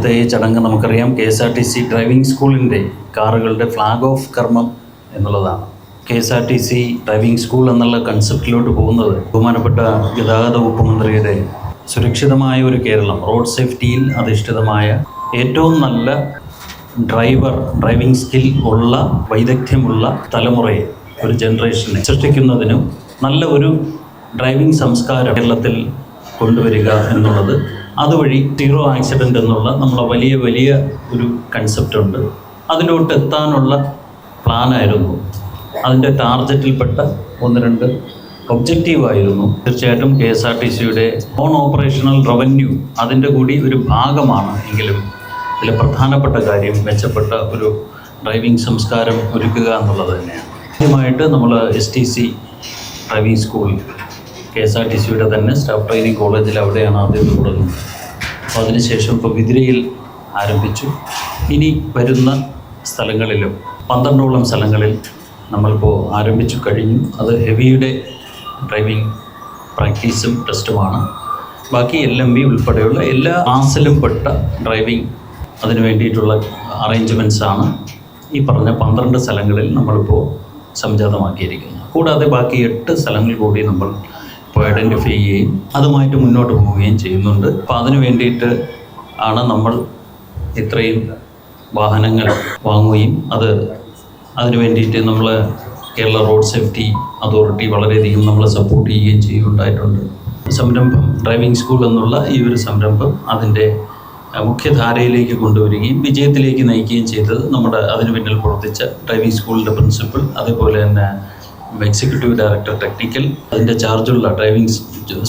ഇന്നത്തെ ഈ ചടങ്ങ് നമുക്കറിയാം KSRTC ഡ്രൈവിംഗ് സ്കൂളിൻ്റെ കാറുകളുടെ ഫ്ലാഗ് ഓഫ് കർമ്മം എന്നുള്ളതാണ്. KSRTC ഡ്രൈവിംഗ് സ്കൂൾ എന്നുള്ള കൺസെപ്റ്റിലോട്ട് പോകുന്നത് ബഹുമാനപ്പെട്ട ഗതാഗത വകുപ്പ് മന്ത്രിയുടെ സുരക്ഷിതമായ ഒരു കേരളം, റോഡ് സേഫ്റ്റിയിൽ അധിഷ്ഠിതമായ ഏറ്റവും നല്ല ഡ്രൈവിംഗ് സ്കിൽ ഉള്ള വൈദഗ്ധ്യമുള്ള തലമുറയെ, ഒരു ജനറേഷനെ സൃഷ്ടിക്കുന്നതിനും നല്ല ഒരു ഡ്രൈവിംഗ് സംസ്കാരം കേരളത്തിൽ കൊണ്ടുവരിക എന്നുള്ളത്, അതുവഴി സീറോ ആക്സിഡൻ്റ് എന്നുള്ള നമ്മളെ വലിയ ഒരു കൺസെപ്റ്റ് ഉണ്ട്. അതിലോട്ട് എത്താനുള്ള പ്ലാനായിരുന്നു. അതിൻ്റെ ടാർഗറ്റിൽപ്പെട്ട 1-2 ഒബ്ജക്റ്റീവായിരുന്നു. തീർച്ചയായിട്ടും KSRTCയുടെ നോൺ ഓപ്പറേഷണൽ റവന്യൂ അതിൻ്റെ കൂടി ഒരു ഭാഗമാണ്. എങ്കിലും ഇതിലെ പ്രധാനപ്പെട്ട കാര്യം മെച്ചപ്പെട്ട ഒരു ഡ്രൈവിംഗ് സംസ്കാരം ഒരുക്കുക എന്നുള്ളത് തന്നെയാണ്. ആദ്യമായിട്ട് നമ്മൾ STC ഡ്രൈവിംഗ് സ്കൂൾ KSRTCയുടെ തന്നെ സ്റ്റാഫ് ട്രെയിനിങ് കോളേജിൽ അവിടെയാണ് ആദ്യം തുടങ്ങുന്നത്. അപ്പോൾ അതിനുശേഷം ഇപ്പോൾ വിതിരയിൽ ആരംഭിച്ചു. ഇനി വരുന്ന സ്ഥലങ്ങളിലും 12ഓളം സ്ഥലങ്ങളിൽ നമ്മളിപ്പോൾ ആരംഭിച്ചു കഴിഞ്ഞു. അത് ഹെവിയുടെ ഡ്രൈവിംഗ് പ്രാക്ടീസും ടെസ്റ്റുമാണ്. ബാക്കി LMV ഉൾപ്പെടെയുള്ള എല്ലാ ക്ലാസ്സിലും പെട്ട ഡ്രൈവിംഗ് അതിന് വേണ്ടിയിട്ടുള്ള അറേഞ്ച്മെൻറ്റ്സാണ് ഈ പറഞ്ഞ 12 സ്ഥലങ്ങളിൽ നമ്മളിപ്പോൾ സംജാതമാക്കിയിരിക്കുന്നത്. കൂടാതെ ബാക്കി 8 സ്ഥലങ്ങൾ കൂടി നമ്മൾ ഇപ്പോൾ ഐഡൻറ്റിഫൈ ചെയ്യുകയും അതുമായിട്ട് മുന്നോട്ട് പോവുകയും ചെയ്യുന്നുണ്ട്. അപ്പോൾ അതിന് വേണ്ടിയിട്ട് ആണ് നമ്മൾ ഇത്രയും വാഹനങ്ങൾ വാങ്ങുകയും അതിന് വേണ്ടിയിട്ട് നമ്മൾ കേരള റോഡ് സേഫ്റ്റി അതോറിറ്റി വളരെയധികം നമ്മളെ സപ്പോർട്ട് ചെയ്യുകയും ചെയ്യുകയുണ്ടായിട്ടുണ്ട്. സംരംഭം ഡ്രൈവിംഗ് സ്കൂൾ എന്നുള്ള ഈ ഒരു സംരംഭം അതിൻ്റെ മുഖ്യധാരയിലേക്ക് കൊണ്ടുവരികയും വിജയത്തിലേക്ക് നയിക്കുകയും ചെയ്തത് നമ്മുടെ അതിന് പിന്നിൽ പ്രവർത്തിച്ച ഡ്രൈവിംഗ് സ്കൂളിൻ്റെ പ്രിൻസിപ്പൽ, അതേപോലെ തന്നെ എക്സിക്യൂട്ടീവ് ഡയറക്ടർ ടെക്നിക്കൽ, അതിൻ്റെ ചാർജുള്ള ഡ്രൈവിംഗ്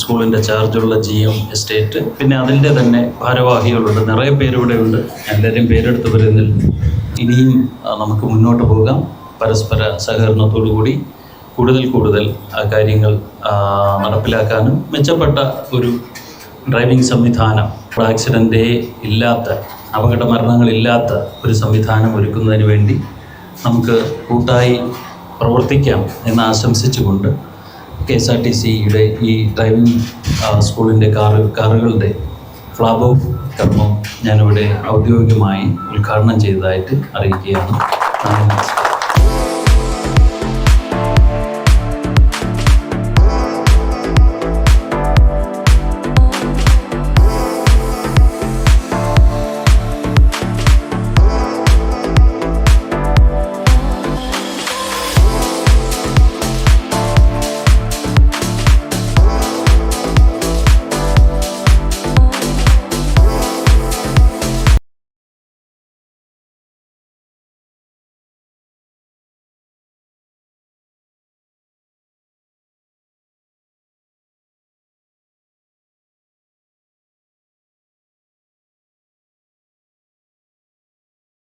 സ്കൂളിൻ്റെ ചാർജുള്ള GM എസ്റ്റേറ്റ്, പിന്നെ അതിൻ്റെ തന്നെ ഭാരവാഹികളുണ്ട്. നിറയെ പേരിവിടെ ഉണ്ട്. എല്ലാവരെയും പേരെടുത്ത് വരുന്നില്ല. ഇനിയും നമുക്ക് മുന്നോട്ട് പോകാം. പരസ്പര സഹകരണത്തോടു കൂടി കൂടുതൽ കാര്യങ്ങൾ നടപ്പിലാക്കാനും മെച്ചപ്പെട്ട ഒരു ഡ്രൈവിംഗ് സംവിധാനം, ആക്സിഡൻ്റേ ഇല്ലാത്ത, അപകട മരണങ്ങളില്ലാത്ത ഒരു സംവിധാനം ഒരുക്കുന്നതിന് വേണ്ടി നമുക്ക് കൂട്ടായി പ്രവർത്തിക്കാം എന്ന് ആശംസിച്ചുകൊണ്ട് KSRTCയുടെ ഈ ഡ്രൈവിംഗ് സ്കൂളിൻ്റെ കാറുകളുടെ ഫ്ലാഗ് ഓഫ് കർമ്മം ഞാനിവിടെ ഔദ്യോഗികമായി ഉദ്ഘാടനം ചെയ്തതായിട്ട് അറിയിക്കുകയാണ്.